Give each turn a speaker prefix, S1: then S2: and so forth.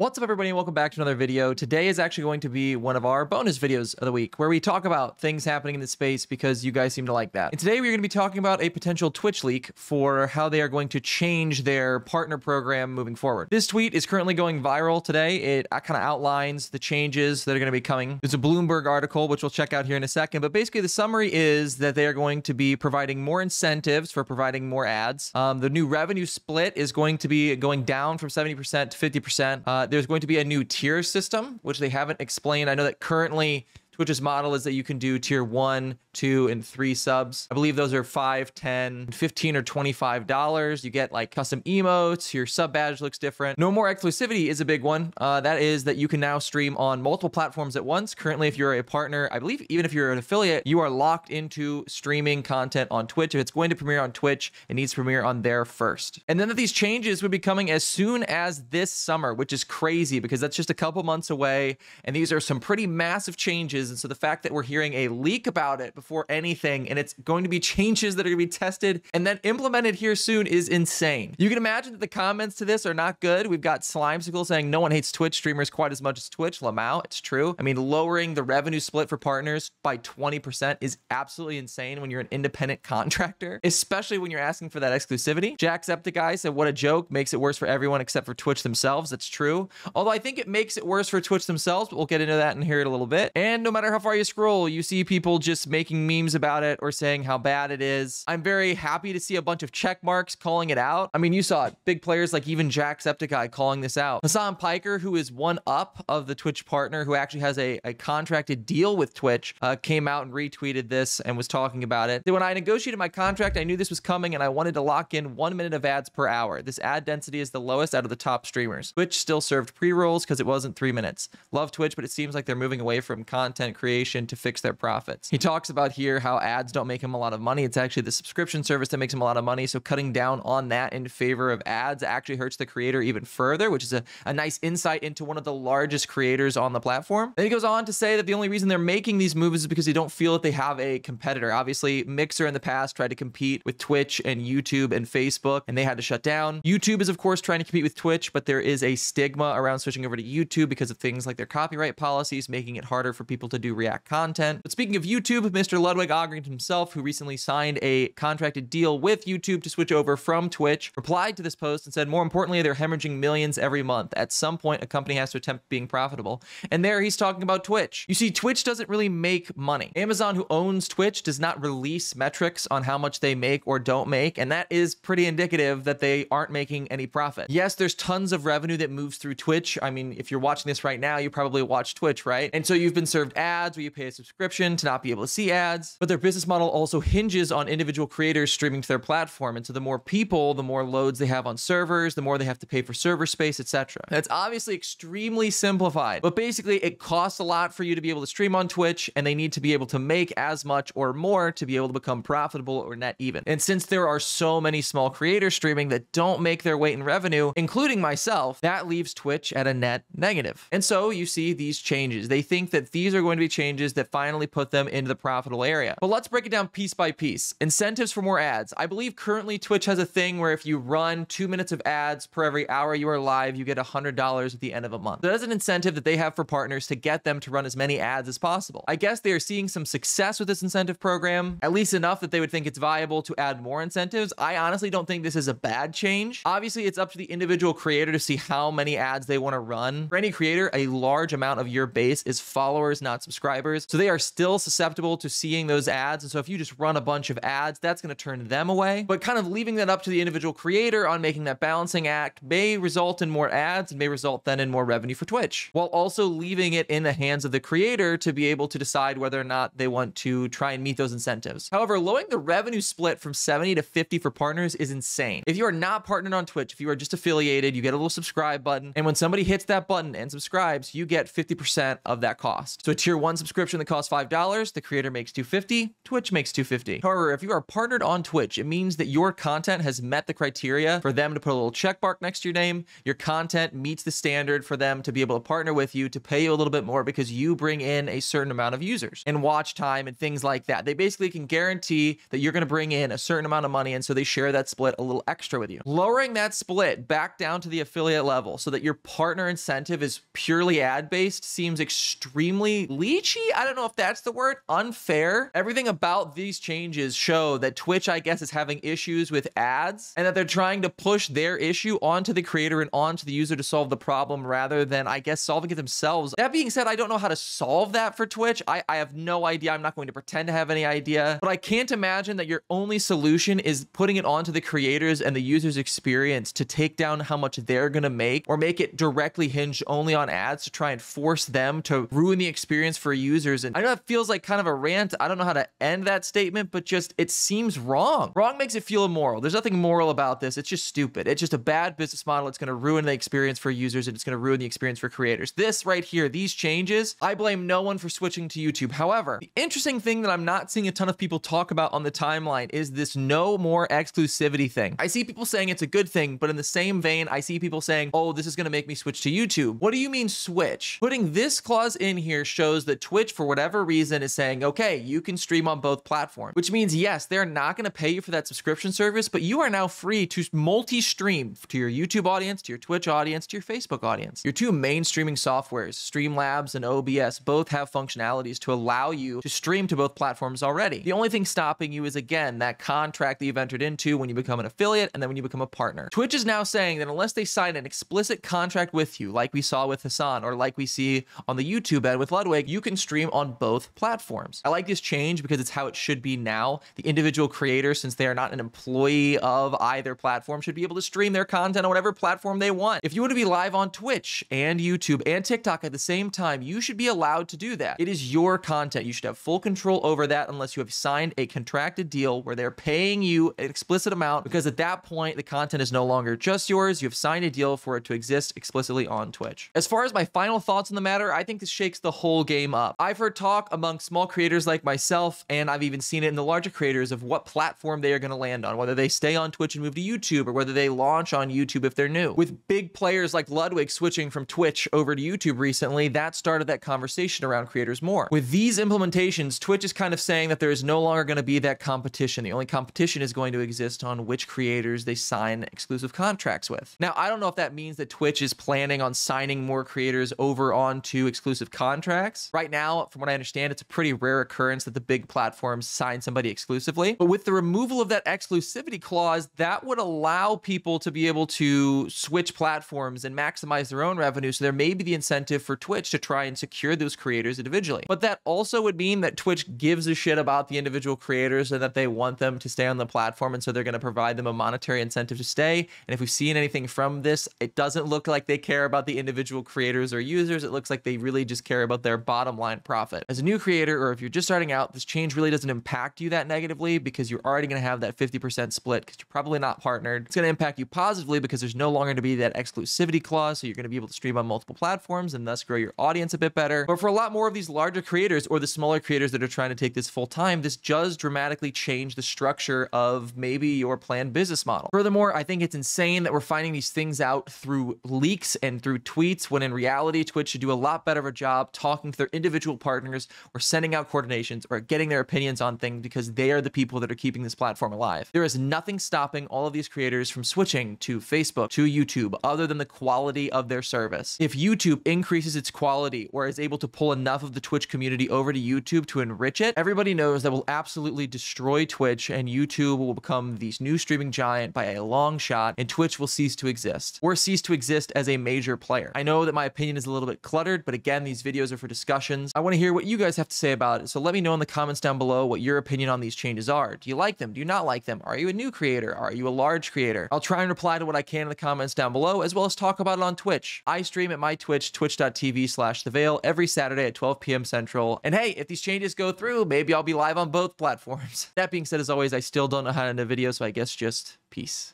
S1: What's up, everybody, and welcome back to another video. Today is actually going to be one of our bonus videos of the week where we talk about things happening in the space because you guys seem to like that. And today we're going to be talking about a potential Twitch leak for how they are going to change their partner program moving forward. This tweet is currently going viral today. It kind of outlines the changes that are going to be coming. There's a Bloomberg article, which we'll check out here in a second. But basically, the summary is that they are going to be providing more incentives for providing more ads. The new revenue split is going to be going down from 70% to 50%. There's going to be a new tier system, which they haven't explained. I know that currently Twitch's model is that you can do tier 1, 2, and 3 subs. I believe those are $5, $10, $15, or $25. You get like custom emotes. Your sub badge looks different. No more exclusivity is a big one. That is that you can now stream on multiple platforms at once. Currently, if you're a partner, I believe even if you're an affiliate, you are locked into streaming content on Twitch. If it's going to premiere on Twitch, it needs to premiere on there first. And then that these changes would be coming as soon as this summer, which is crazy because that's just a couple months away. And these are some pretty massive changes. And so the fact that we're hearing a leak about it before anything, and it's going to be changes that are going to be tested and then implemented here soon is insane. You can imagine that the comments to this are not good. We've got Slimesicle saying no one hates Twitch streamers quite as much as Twitch. Lamau, it's true. I mean, lowering the revenue split for partners by 20% is absolutely insane when you're an independent contractor, especially when you're asking for that exclusivity. Jacksepticeye said, what a joke, makes it worse for everyone except for Twitch themselves. That's true. Although I think it makes it worse for Twitch themselves, but we'll get into that in here in a little bit. And no matter how far you scroll, you see people just making memes about it or saying how bad it is. I'm very happy to see a bunch of check marks calling it out. I mean, you saw it. Big players like even Jacksepticeye calling this out. Hassan Piker, who is one up of the Twitch partner, who actually has a contracted deal with Twitch, came out and retweeted this and was talking about it. When I negotiated my contract, I knew this was coming and I wanted to lock in 1 minute of ads per hour. This ad density is the lowest out of the top streamers. Twitch still served pre-rolls because it wasn't 3 minutes. Love Twitch, but it seems like they're moving away from content creation to fix their profits. He talks about here how ads don't make him a lot of money. It's actually the subscription service that makes him a lot of money. So cutting down on that in favor of ads actually hurts the creator even further, which is a nice insight into one of the largest creators on the platform. Then he goes on to say that the only reason they're making these moves is because they don't feel that they have a competitor. Obviously, Mixer in the past tried to compete with Twitch and YouTube and Facebook, and they had to shut down. YouTube is, of course, trying to compete with Twitch, but there is a stigma around switching over to YouTube because of things like their copyright policies, making it harder for people to do React content. But speaking of YouTube, Mr. Ludwig Ogren himself, who recently signed a contracted deal with YouTube to switch over from Twitch, replied to this post and said, more importantly, they're hemorrhaging millions every month. At some point, a company has to attempt being profitable. And there he's talking about Twitch. You see, Twitch doesn't really make money. Amazon, who owns Twitch, does not release metrics on how much they make or don't make. And that is pretty indicative that they aren't making any profit. Yes, there's tons of revenue that moves through Twitch. I mean, if you're watching this right now, you probably watch Twitch, right? And so you've been served ads where you pay a subscription to not be able to see ads, but their business model also hinges on individual creators streaming to their platform. And so the more people, the more loads they have on servers, the more they have to pay for server space, etc. That's obviously extremely simplified, but basically it costs a lot for you to be able to stream on Twitch, and they need to be able to make as much or more to be able to become profitable or net even. And since there are so many small creators streaming that don't make their weight in revenue, including myself, that leaves Twitch at a net negative. And so you see these changes. They think that these are going to be changes that finally put them into the profitable area. But let's break it down piece by piece. Incentives for more ads. I believe currently Twitch has a thing where if you run 2 minutes of ads per every hour you are live, you get $100 at the end of a month. So that's an incentive that they have for partners to get them to run as many ads as possible. I guess they are seeing some success with this incentive program, at least enough that they would think it's viable to add more incentives. I honestly don't think this is a bad change. Obviously, it's up to the individual creator to see how many ads they want to run. For any creator, a large amount of your base is followers, not subscribers. So they are still susceptible to seeing those ads. And so if you just run a bunch of ads, that's going to turn them away. But kind of leaving that up to the individual creator on making that balancing act may result in more ads and may result then in more revenue for Twitch, while also leaving it in the hands of the creator to be able to decide whether or not they want to try and meet those incentives. However, lowering the revenue split from 70 to 50 for partners is insane. If you are not partnered on Twitch, if you are just affiliated, you get a little subscribe button. And when somebody hits that button and subscribes, you get 50% of that cost. So a tier 1 subscription that costs $5, the creator makes makes 250, Twitch makes 250. However, if you are partnered on Twitch, it means that your content has met the criteria for them to put a little check mark next to your name. Your content meets the standard for them to be able to partner with you to pay you a little bit more because you bring in a certain amount of users and watch time and things like that. They basically can guarantee that you're going to bring in a certain amount of money, and so they share that split a little extra with you. Lowering that split back down to the affiliate level so that your partner incentive is purely ad-based seems extremely leechy. I don't know if that's the word. Unfair. Everything about these changes show that Twitch, I guess, is having issues with ads and that they're trying to push their issue onto the creator and onto the user to solve the problem rather than, I guess, solving it themselves. That being said, I don't know how to solve that for Twitch. I have no idea. I'm not going to pretend to have any idea, but I can't imagine that your only solution is putting it onto the creators and the user's experience to take down how much they're going to make or make it directly hinged only on ads to try and force them to ruin the experience for users. And I know it feels like kind of a rant. I don't know how to end that statement, but just it seems wrong. Wrong makes it feel immoral. There's nothing moral about this. It's just stupid. It's just a bad business model. It's going to ruin the experience for users and it's going to ruin the experience for creators. This right here, these changes, I blame no one for switching to YouTube. However, the interesting thing that I'm not seeing a ton of people talk about on the timeline is this no more exclusivity thing. I see people saying it's a good thing, but in the same vein, I see people saying, oh, this is going to make me switch to YouTube. What do you mean switch? Putting this clause in here shows that Twitch, for whatever reason, is saying, okay, you can stream on both platforms, which means, yes, they're not going to pay you for that subscription service, but you are now free to multi-stream to your YouTube audience, to your Twitch audience, to your Facebook audience. Your two main streaming softwares, Streamlabs and OBS, both have functionalities to allow you to stream to both platforms already. The only thing stopping you is, again, that contract that you've entered into when you become an affiliate and then when you become a partner. Twitch is now saying that unless they sign an explicit contract with you, like we saw with Hassan or like we see on the YouTube ad with Ludwig, you can stream on both platforms. I like this change because it's how it should be now. The individual creator, since they are not an employee of either platform, should be able to stream their content on whatever platform they want. If you want to be live on Twitch and YouTube and TikTok at the same time, you should be allowed to do that. It is your content. You should have full control over that unless you have signed a contracted deal where they're paying you an explicit amount, because at that point, the content is no longer just yours. You have signed a deal for it to exist explicitly on Twitch. As far as my final thoughts on the matter, I think this shakes the whole game up. I've heard talk among small creators like myself, and I've even seen it in the larger creators, of what platform they are going to land on, whether they stay on Twitch and move to YouTube or whether they launch on YouTube if they're new. With big players like Ludwig switching from Twitch over to YouTube recently, that started that conversation around creators more. With these implementations, Twitch is kind of saying that there is no longer going to be that competition. The only competition is going to exist on which creators they sign exclusive contracts with. Now, I don't know if that means that Twitch is planning on signing more creators over onto exclusive contracts. Right now, from what I understand, it's a pretty rare occurrence that the big platforms sign somebody exclusively. But with the removal of that exclusivity clause, that would allow people to be able to switch platforms and maximize their own revenue. So there may be the incentive for Twitch to try and secure those creators individually. But that also would mean that Twitch gives a shit about the individual creators and that they want them to stay on the platform. And so they're going to provide them a monetary incentive to stay. And if we've seen anything from this, it doesn't look like they care about the individual creators or users. It looks like they really just care about their bottom line profit. As a new creator, or if you're just starting out, this change really doesn't impact you that negatively because you're already going to have that 50% split because you're probably not partnered. It's going to impact you positively because there's no longer to be that exclusivity clause. So you're going to be able to stream on multiple platforms and thus grow your audience a bit better. But for a lot more of these larger creators or the smaller creators that are trying to take this full time, this does dramatically change the structure of maybe your planned business model. Furthermore, I think it's insane that we're finding these things out through leaks and through tweets when in reality, Twitch should do a lot better of a job talking to their individual partners or sending out coordinations or getting their opinions on things because they are the people that are keeping this platform alive. There is nothing stopping all of these creators from switching to Facebook, to YouTube, other than the quality of their service. If YouTube increases its quality or is able to pull enough of the Twitch community over to YouTube to enrich it, everybody knows that will absolutely destroy Twitch and YouTube will become the new streaming giant by a long shot and Twitch will cease to exist or cease to exist as a major player. I know that my opinion is a little bit cluttered, but again, these videos are for discussions. I want to hear what you guys have to say about it. So let me know in the comments down below what your opinion on these changes are. Do you like them? Do you not like them? Are you a new creator? Are you a large creator? I'll try and reply to what I can in the comments down below, as well as talk about it on Twitch. I stream at my Twitch, twitch.tv/thevale, every Saturday at 12 p.m. Central. And hey, if these changes go through, maybe I'll be live on both platforms. That being said, as always, I still don't know how to end a video, so I guess just peace.